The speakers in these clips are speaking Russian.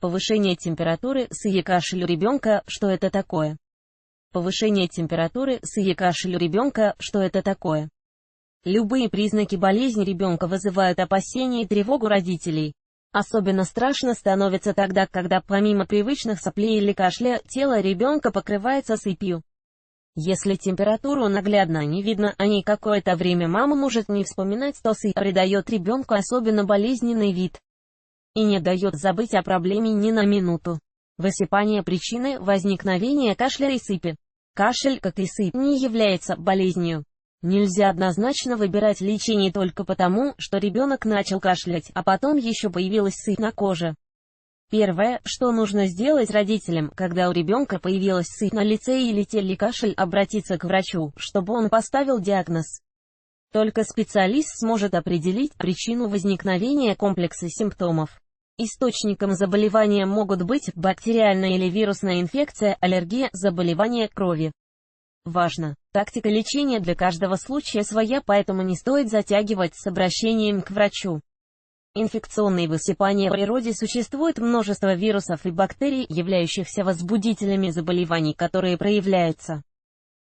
Повышение температуры, сыпь, кашель у ребенка, что это такое? Повышение температуры, сыпь, кашель у ребенка, что это такое? Любые признаки болезни ребенка вызывают опасения и тревогу родителей. Особенно страшно становится тогда, когда помимо привычных соплей или кашля, тело ребенка покрывается сыпью. Если температуру наглядно не видно, а не какое-то время мама может не вспоминать, то сыпь придает ребенку особенно болезненный вид и не дает забыть о проблеме ни на минуту. Высыпание причины возникновения кашля и сыпи. Кашель, как и сыпь, не является болезнью. Нельзя однозначно выбирать лечение только потому, что ребенок начал кашлять, а потом еще появилась сыпь на коже. Первое, что нужно сделать родителям, когда у ребенка появилась сыпь на лице или теле, кашель, обратиться к врачу, чтобы он поставил диагноз. Только специалист сможет определить причину возникновения комплекса симптомов. Источником заболевания могут быть бактериальная или вирусная инфекция, аллергия, заболевание крови. Важно! Тактика лечения для каждого случая своя, поэтому не стоит затягивать с обращением к врачу. Инфекционные высыпания. В природе существует множество вирусов и бактерий, являющихся возбудителями заболеваний, которые проявляются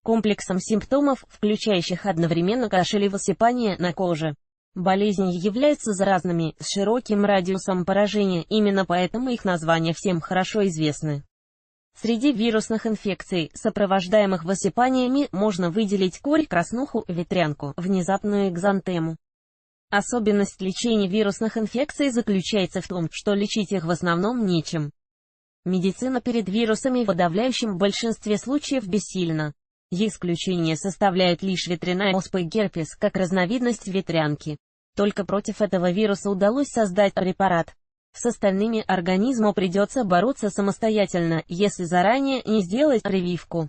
комплексом симптомов, включающих одновременно кашель и высыпание на коже. Болезни являются заразными, с широким радиусом поражения, именно поэтому их названия всем хорошо известны. Среди вирусных инфекций, сопровождаемых высыпаниями, можно выделить корь, краснуху, ветрянку, внезапную экзантему. Особенность лечения вирусных инфекций заключается в том, что лечить их в основном нечем. Медицина перед вирусами в подавляющем большинстве случаев бессильна. Исключение составляет лишь ветряная оспа и герпес, как разновидность ветрянки. Только против этого вируса удалось создать препарат. С остальными организму придется бороться самостоятельно, если заранее не сделать прививку.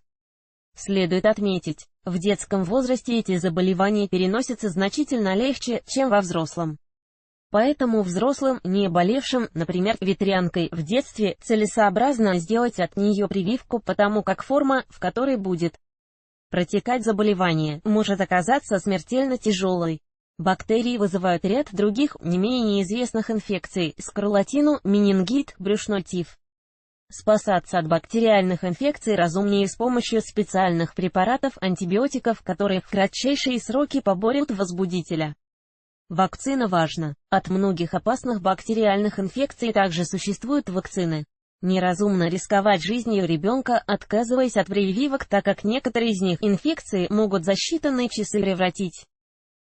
Следует отметить, в детском возрасте эти заболевания переносятся значительно легче, чем во взрослом. Поэтому взрослым, не болевшим, например, ветрянкой, в детстве, целесообразно сделать от нее прививку, потому как форма, в которой будет протекать заболевание, может оказаться смертельно тяжелой. Бактерии вызывают ряд других, не менее известных инфекций: скарлатину, менингит, брюшной тиф. Спасаться от бактериальных инфекций разумнее с помощью специальных препаратов, антибиотиков, которые в кратчайшие сроки поборют возбудителя. Вакцина важна. От многих опасных бактериальных инфекций также существуют вакцины. Неразумно рисковать жизнью ребенка, отказываясь от прививок, так как некоторые из них инфекции могут за считанные часы превратить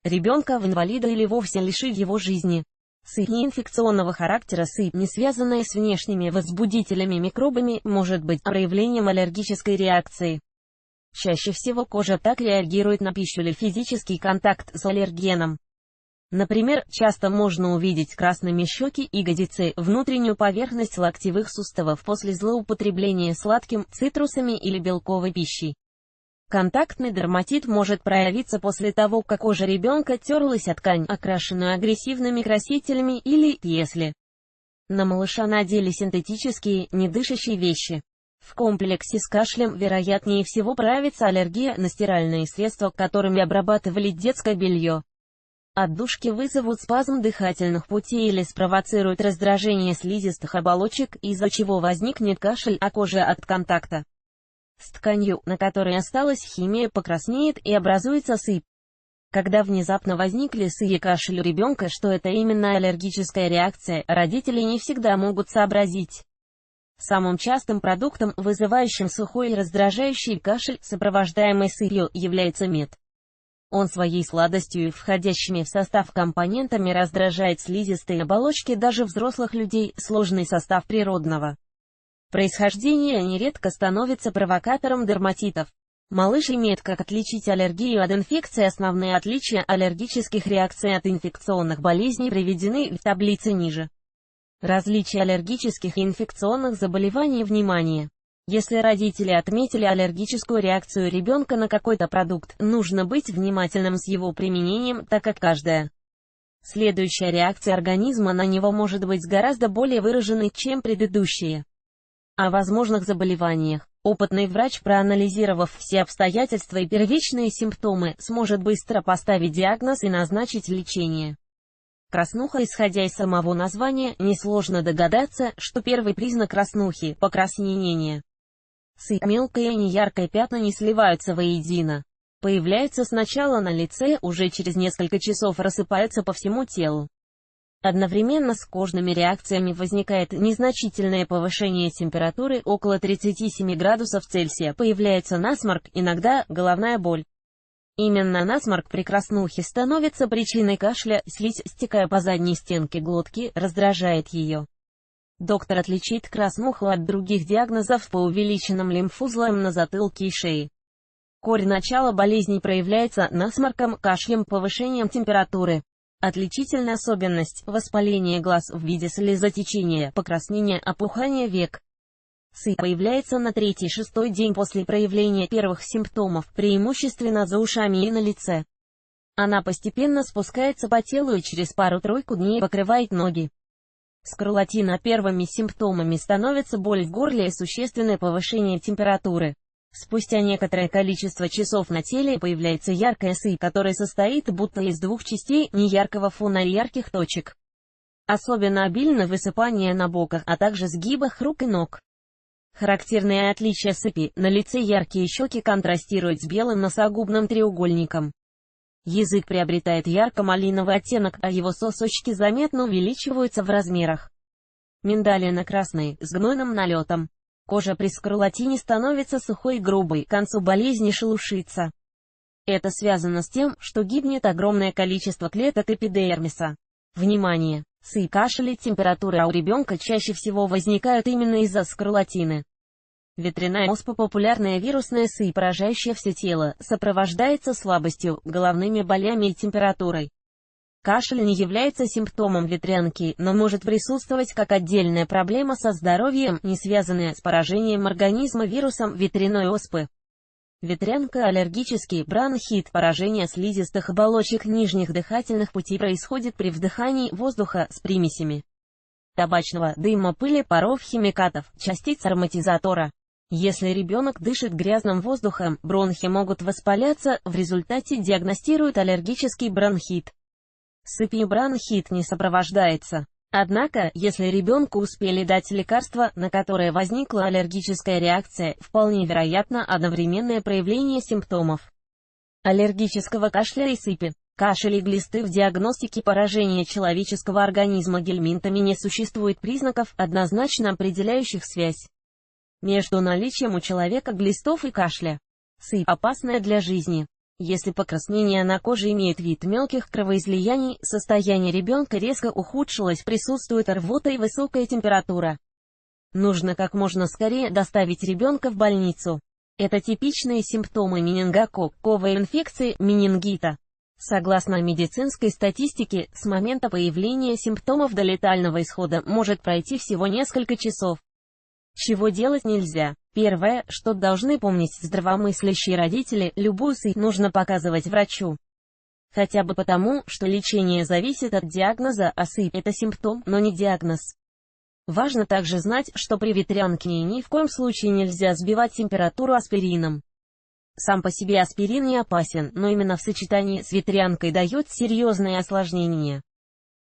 ребенка в инвалида или вовсе лишить его жизни. Сыпь неинфекционного характера. Сыпь, не связанная с внешними возбудителями микробами, может быть проявлением аллергической реакции. Чаще всего кожа так реагирует на пищу или физический контакт с аллергеном. Например, часто можно увидеть красными щеки, ягодицы, внутреннюю поверхность локтевых суставов после злоупотребления сладким, цитрусами или белковой пищей. Контактный дерматит может проявиться после того, как кожа ребенка терлась о ткань, окрашенную агрессивными красителями, или, если на малыша надели синтетические, недышащие вещи. В комплексе с кашлем, вероятнее всего, проявится аллергия на стиральные средства, которыми обрабатывали детское белье. Отдушки вызовут спазм дыхательных путей или спровоцируют раздражение слизистых оболочек, из-за чего возникнет кашель, а кожа от контакта с тканью, на которой осталась химия, покраснеет и образуется сыпь. Когда внезапно возникли сыпь и кашель у ребенка, что это именно аллергическая реакция, родители не всегда могут сообразить. Самым частым продуктом, вызывающим сухой и раздражающий кашель, сопровождаемый сыпью, является мед. Он своей сладостью и входящими в состав компонентами раздражает слизистые оболочки даже взрослых людей, сложный состав природного происхождения нередко становится провокатором дерматитов. Малыш имеет как отличить аллергию от инфекции. Основные отличия аллергических реакций от инфекционных болезней приведены в таблице ниже. Различия аллергических и инфекционных заболеваний. Внимание! Если родители отметили аллергическую реакцию ребенка на какой-то продукт, нужно быть внимательным с его применением, так как каждая следующая реакция организма на него может быть гораздо более выраженной, чем предыдущие. О возможных заболеваниях. Опытный врач, проанализировав все обстоятельства и первичные симптомы, сможет быстро поставить диагноз и назначить лечение. Краснуха. Исходя из самого названия, несложно догадаться, что первый признак краснухи – покраснение. Сыпь. Мелкое и неяркое пятна не сливаются воедино. Появляются сначала на лице, уже через несколько часов рассыпаются по всему телу. Одновременно с кожными реакциями возникает незначительное повышение температуры около 37 градусов Цельсия, появляется насморк, иногда головная боль. Именно насморк при краснухе становится причиной кашля, слизь, стекая по задней стенке глотки, раздражает ее. Доктор отличит краснуху от других диагнозов по увеличенным лимфузлам на затылке и шее. Корень начала болезни проявляется насморком, кашлем, повышением температуры. Отличительная особенность – воспаление глаз в виде слезотечения, покраснение, опухание век. Сыпь появляется на 3-6 день после проявления первых симптомов, преимущественно за ушами и на лице. Она постепенно спускается по телу и через пару-тройку дней покрывает ноги. Скарлатина. Первыми симптомами становится боль в горле и существенное повышение температуры. Спустя некоторое количество часов на теле появляется яркая сыпь, которая состоит будто из двух частей, неяркого фона и ярких точек. Особенно обильно высыпание на боках, а также сгибах рук и ног. Характерные отличия сыпи: на лице яркие щеки контрастируют с белым носогубным треугольником. Язык приобретает ярко-малиновый оттенок, а его сосочки заметно увеличиваются в размерах. Миндаленно-красный, с гнойным налетом. Кожа при скарлатине становится сухой и грубой, к концу болезни шелушится. Это связано с тем, что гибнет огромное количество клеток эпидермиса. Внимание! Сыпь, кашель и температура у ребенка чаще всего возникают именно из-за скарлатины. Ветряная оспа – популярная вирусная сыпь, поражающая все тело, сопровождается слабостью, головными болями и температурой. Кашель не является симптомом ветрянки, но может присутствовать как отдельная проблема со здоровьем, не связанная с поражением организма вирусом ветряной оспы. Ветрянка, аллергический бронхит, поражение слизистых оболочек нижних дыхательных путей происходит при вдыхании воздуха с примесями табачного дыма, пыли, паров, химикатов, частиц ароматизатора. Если ребенок дышит грязным воздухом, бронхи могут воспаляться, в результате диагностируют аллергический бронхит. Сыпью бронхит не сопровождается. Однако, если ребенку успели дать лекарство, на которое возникла аллергическая реакция, вполне вероятно одновременное проявление симптомов аллергического кашля и сыпи. Кашель и глисты. В диагностике поражения человеческого организма гельминтами не существует признаков, однозначно определяющих связь между наличием у человека глистов и кашля. Сыпь опасная для жизни. Если покраснение на коже имеет вид мелких кровоизлияний, состояние ребенка резко ухудшилось, присутствует рвота и высокая температура. Нужно как можно скорее доставить ребенка в больницу. Это типичные симптомы менингококковой инфекции, менингита. Согласно медицинской статистике, с момента появления симптомов до летального исхода может пройти всего несколько часов. Чего делать нельзя? Первое, что должны помнить здравомыслящие родители: любую сыпь нужно показывать врачу. Хотя бы потому, что лечение зависит от диагноза, а сыпь – это симптом, но не диагноз. Важно также знать, что при ветрянке ни в коем случае нельзя сбивать температуру аспирином. Сам по себе аспирин не опасен, но именно в сочетании с ветрянкой дает серьезные осложнения.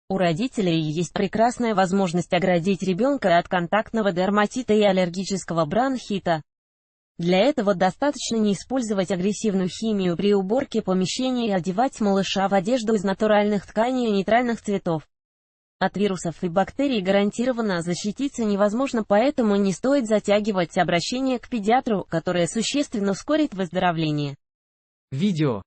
У родителей есть прекрасная возможность оградить ребенка от контактного дерматита и аллергического бронхита. Для этого достаточно не использовать агрессивную химию при уборке помещения и одевать малыша в одежду из натуральных тканей и нейтральных цветов. От вирусов и бактерий гарантированно защититься невозможно, поэтому не стоит затягивать обращение к педиатру, которое существенно ускорит выздоровление. Видео